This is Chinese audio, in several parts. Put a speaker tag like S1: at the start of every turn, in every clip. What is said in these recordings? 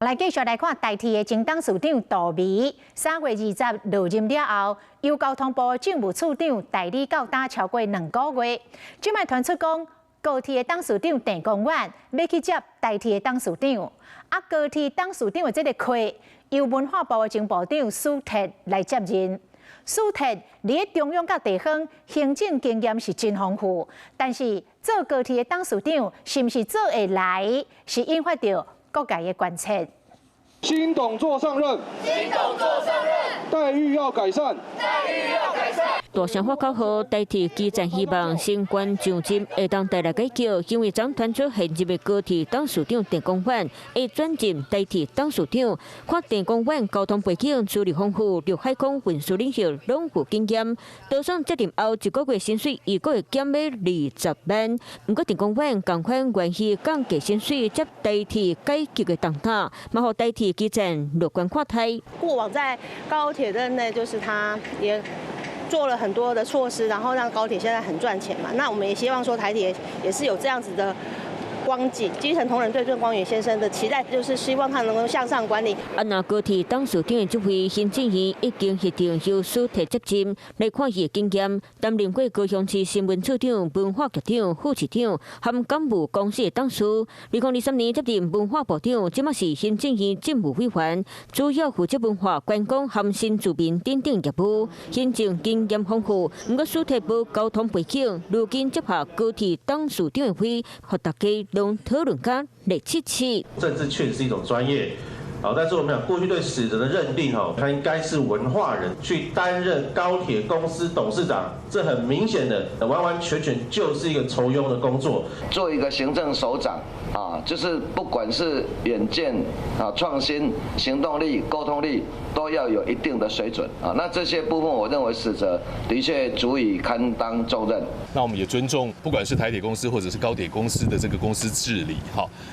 S1: 来继续来看台铁的前董事长杜美，3月20日落任了后，由交通部政务处长代理到打超过2个月。今麦传出讲，高铁的董事长郑公远要去接台铁的董事长，高铁董事长的这个缺由文化部的前部长苏铁来接任。苏铁伫中央甲地方行政经验是真丰富，但是做高铁的董事长是毋是做会来，是引发着各界的关切。
S2: 新董座上任，待遇要改善，
S3: 大声发口号，代替基层希望升官上任会当带来改革，因为总传出现任的高铁董事长郑公远会转任代替董事长。看郑公远交通背景资历丰富，陆海空运输领域拢有经验。多上接任后1个月薪水1个月减要20万。不过郑公远同款愿意降低薪水，接代替改革的重担，嘛互代替基层乐观看待。
S4: 过往在高铁任内，就是他也做了很多的措施，然后让高铁现在很赚钱嘛。那我们也希望说台铁也是有这样子的光景。基层同仁对郑光远先生的期待，就是希望他能够向上管理。
S3: 那高铁董事长的这位行政院已经协定由苏铁接任，来看伊的经验，担任过高雄市新闻处长、文化局长、副市长，含港务公司的董事。2023年接任文化部长，即马是行政院政务委员，主要负责文化、观光和新住民等等业务，行政经验丰富。不过苏铁无交通背景，如今接下高铁董事长的会，和大家拢讨论甲热切切。
S5: 政治确实是一种专业。但是我们讲过去对死人的认定，他应该是文化人去担任高铁公司董事长，这很明显的完完全全就是一个酬庸的工作。
S6: 做一个行政首长就是不管是远见创新、行动力、沟通力，都要有一定的水准那这些部分，我认为死者的确足以堪当重任。
S7: 那我们也尊重，不管是台铁公司或者是高铁公司的这个公司治理。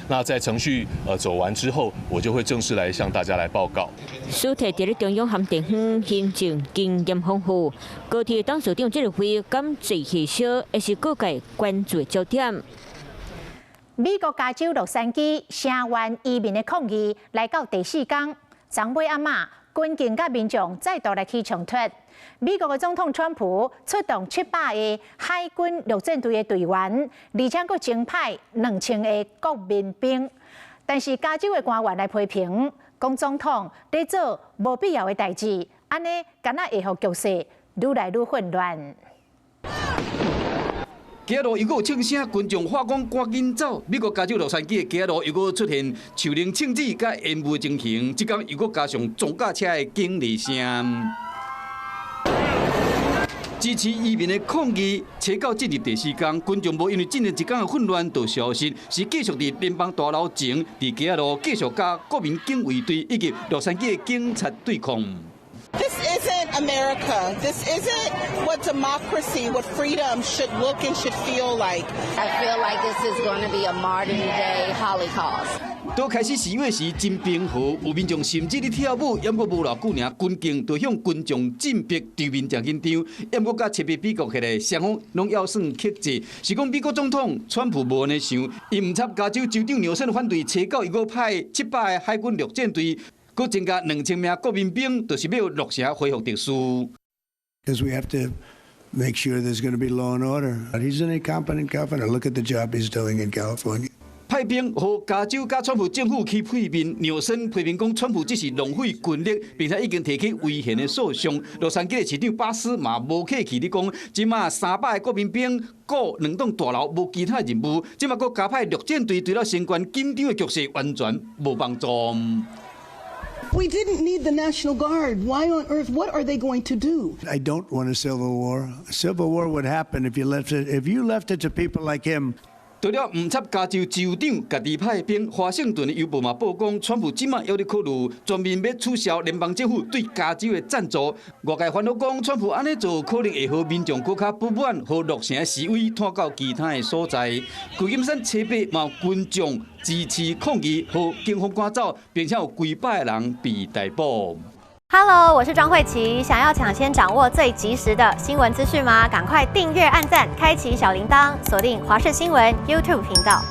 S7: 那在程序走完之后，我就会正式来向大家来报告。
S3: 苏铁伫咧中央和地方行政经验丰富，高铁董事长这个会敢最稀少，也是各界关注焦点。
S1: 美国加州洛杉矶声援移民的抗议来到第4天，昨尾暗暝，军警甲民众再度来起冲突。美国的总统川普出动700个海军陆战队的队员，而且佫增派2000个国民兵。但是加州的官员来批评，讲总统在做无必要的代志，安尼敢若会互局势愈来愈混乱。
S8: 街路又有庆声，群众喊讲赶紧走。美国加州洛杉矶的街路又有出现树林庆子甲烟雾情形，即天又加上装甲车的警笛声。支持移民的抗议，扯到进入第4天，群众无因为进入1天的混乱就消失，是继续伫联邦大楼前，伫街路继续甲国民警卫队以及洛杉矶的警察对抗。
S9: This isn't America. This isn't what democracy, what freedom should look and should feel like.
S10: I feel like this is going to be a modern day Holocaust.
S8: 都开始示威时真平和，有民众甚至咧跳舞，也过无偌久尔，军警就向群众进逼对面正现场，也过甲切别美国起来，双方拢要算克制。是讲美国总统川普无安尼想，伊唔插加州州长纽森反对扯到又派700个海军陆战队。佮增加2000名国民兵，就是要落城恢复秩序。
S11: Because we have to make sure there's going to be law and order. He's an incompetent governor. Look at the job he's doing in California.
S8: 派兵和加州甲川普政府去会面，纽森批评讲川普只是浪费军力，并且已经提起危险的诉讼。洛杉矶的市长巴斯嘛无客气地讲，即马300个国民兵，过2栋大楼无其他任务，即马佮加派陆战队对了升官紧张的局势完全无帮助。
S9: We didn't need the National Guard. Why on earth? What are they going to do?
S11: I don't want a civil war. A civil war would happen if you left it to people like him.
S8: 除了唔插加州州长家己派兵，华盛顿的邮报嘛报讲，川普即马要咧考虑全面要取消联邦政府对加州的赞助。外界烦恼讲，川普安尼做可能会让民众更加不满，和落城示威拖到其他的所在。旧金山车北嘛群众支持抗议，和警方赶走，并且有几百个人被逮捕。
S12: Hello， 我是庄慧琪。想要抢先掌握最及时的新闻资讯吗？赶快订阅、按赞、开启小铃铛，锁定华视新闻 YouTube 频道。